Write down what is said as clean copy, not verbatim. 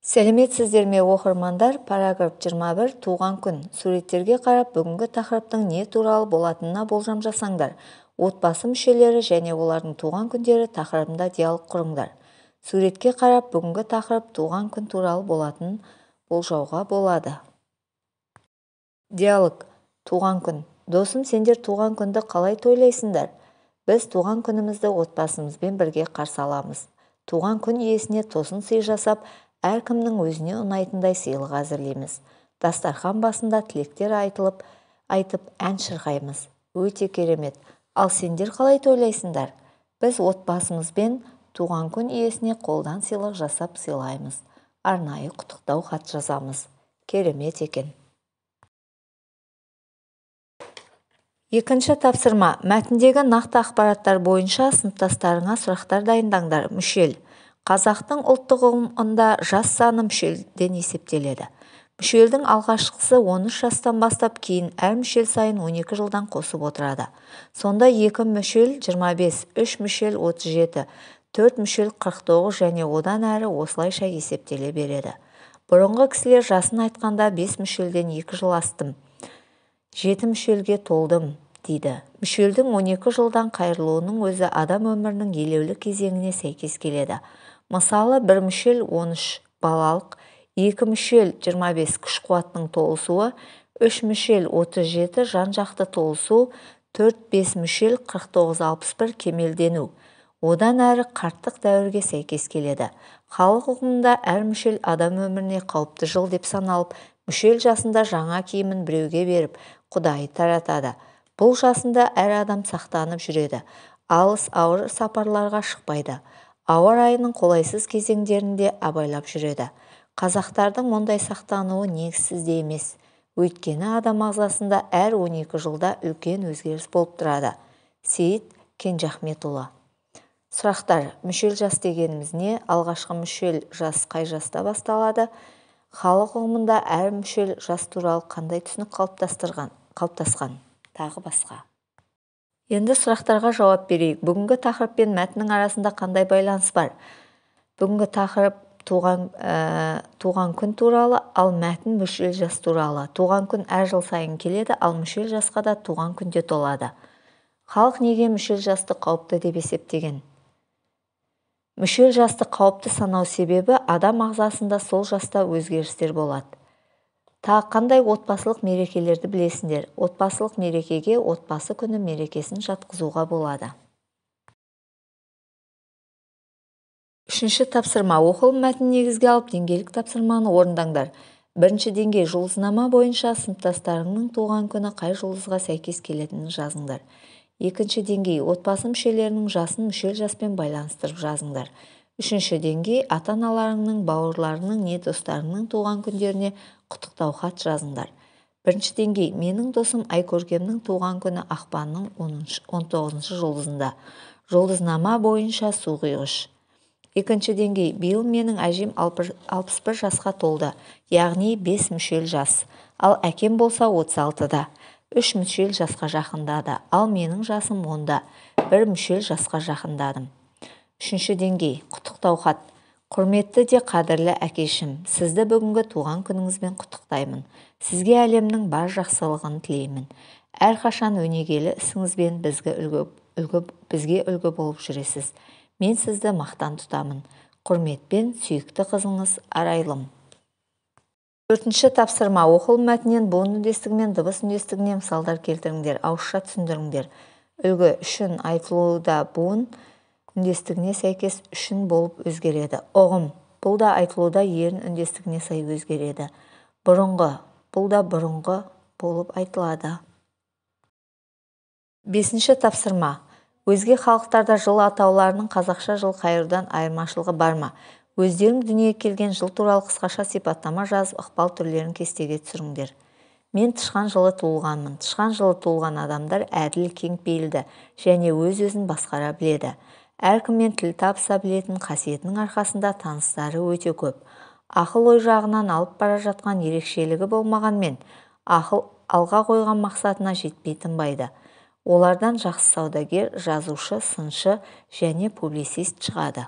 Сәлеметсіздер ме оқырмандар? Параграф 21 туған күн. Суреттерге қарап бүгінгі тақырыптың не туралы болатынына болжам жасаңдар. Отбасы мүшелері және олардың туған күндері тақырыбында диалог құрыңдар. Суретке қарап бүгінгі тақырып туған күн туралы болатынын болжауға болады. Диалог. Туған күн. Досым, сендер туған күнді қалай тойлайсыңдар? Біз туған күнімізді отбасымызбен бірге қарсы аламыз. Туған күн иесіне тосын сый жасап, әркімнің өзіне ұнайтындай сыйлық әзірлейміз. Дастархан басында тілектер айтып ән шырқаймыз. Өте керемет. Ал сендер қалай тойлайсыңдар? Біз отбасымызбен туған күн иесіне қолдан сыйлық жасап сыйлаймыз. Арнайы құттықтау хат жазамыз. Керемет екен. Екінші тапсырма. Мәтіндегі нақты ақпараттар бойынша сыныптастарыңа сұрақтар дайындаңдар. Мүшел. Қазақтың ұлттық ұғымында жас саны мүшелден есептеледі. Мүшелдің алғашқысы 13 жастан бастап, кейін әр мүшел сайын 12 жылдан қосып отырады. Сонда 2 мүшел 25, 3 мүшел 37, 4 мүшел 49 және одан әрі осылайша есептеле береді. Бұрынғы кісілер жасын айтқанда 5 мүшелден 2 жыл астым, 7 мүшелге толдым дейді. Мүшелдің 12 жылдан қайырылуының өзі адам өмірінің елеулі кезеңіне сәйкес келеді. Мысалы, бір мүшел 13 балалық, 2 мүшел 25 күш қуатының толысуы, 3 мүшел 37 жан-жақты толысу, 4-5 мүшел 49-61 кемелдену. Одан әрі қарттық дәуірге сәйкес келеді. Халық ұғымында әр мүшел адам өміріне қауіпті жыл деп саналып, мүшел жасында жаңа киімін біреуге беріп, құдайы таратады. Бұл жасында әр адам сақтанып жүреді. Алыс ауыр сапарларға шықпайды. Ауа райының қолайсыз кезеңдерінде абайлап жүреді. Қазақтардың мұндай сақтануы негізсіз де емес. Өйткені адам ағзасында әр 12 жылда үлкен өзгеріс болып тұрады. Сейіт Кенжахметұлы. Сұрақтар. Мүшел жас дегеніміз не? Алғашқы мүшел жас қай жаста басталады? Халық ұғымында әр мүшел жас туралы қандай түсінік қалыптасқан? Тағы басқа. Енді сұрақтарға жауап берейік. Бүгінгі тақырып пен мәтіннің арасында қандай байланыс бар? Бүгінгі тақырып туған күн туралы, ал мәтін мүшел жас туралы. Туған күн әр жыл сайын келеді, ал мүшел жасқа да туған күнде толады. Халық неге мүшел жасты қауіпті деп есептеген? Мүшел жасты қауіпті санау себебі адам ағзасында сол жаста өзгерістер болады. Тағы қандай отбасылық мерекелерді білесіңдер? Отбасылық мерекеге отбасы күні мерекесін жатқызуға болады. Үшінші тапсырма. Оқылым мәтінін негізге алып деңгейлік тапсырманы орындаңдар. Бірінші деңгей жұлдызнама бойынша сыныптастарыңның туған күні қай жұлдызға сәйкес келетінін жазыңдар. Екінші деңгей отбасы мүшелерінің жасын мүшел жаспен байланыстырып жазыңдар. Үшінші деңгей ата-аналарыңның, бауырларының не достарының туған күндеріне құттықтау хат жазыңдар. Бірінші деңгей менің досым Айкөркемнің туған күні ақпанның 19 жұлдызында. Жұлдызнама бойынша су құйғыш. Екінші деңгей биыл менің әжем 61 жасқа толды, яғни 5 мүшел жас. Ал әкем болса 36-да. 3 мүшел жасқа жақындады, ал менің жасым 10-да. 1 мүшел жасқа жақындадым. Үшінші деңгей құттықтау хат. Құрметті де қадірлі әкешім, сізді бүгінгі туған күніңізбен құттықтаймын. Сізге әлемнің бар жақсылығын тілеймін. Әрқашан өнегелі ісіңізбен бізге үлгі болып жүресіз. Мен сізді мақтан тұтамын. Құрметпен сүйікті қызыңыз Арайлым. Төртінші тапсырма. Оқылым мәтінен буын үндестігі мен дыбыс үндестігіне мысалдар келтіріңдер, ауызша түсіндіріңдер. Үлгі үшін айтылуда буын үндестігіне сәйкес үшін болып өзгереді. Ұғым. Бұл да айтылуда ерін үндестігіне сай өзгереді. Бұрынғы. Бұл да бұрынғы болып айтылады. Бесінші тапсырма. Өзге халықтарда жыл атауларының қазақша жыл қайырдан айырмашылығы бар ма? Өздерің дүниеге келген жыл туралы қысқаша сипаттама жазып, ықпал түрлерін кестеге түсіріңдер. Мен тышқан жылы туылғанмын. Тышқан жылы туылған адамдар әділ, кеңпейілді және өз-өзін басқара біледі. Әркіммен тіл табыса білетін қасиетінің арқасында таныстары өте көп. Ақыл-ой жағынан алып бара жатқан ерекшелігі болмағанмен, ақыл алға қойған мақсатына жетпей тынбайды. Олардан жақсы саудагер, жазушы, сыншы және публицист шығады.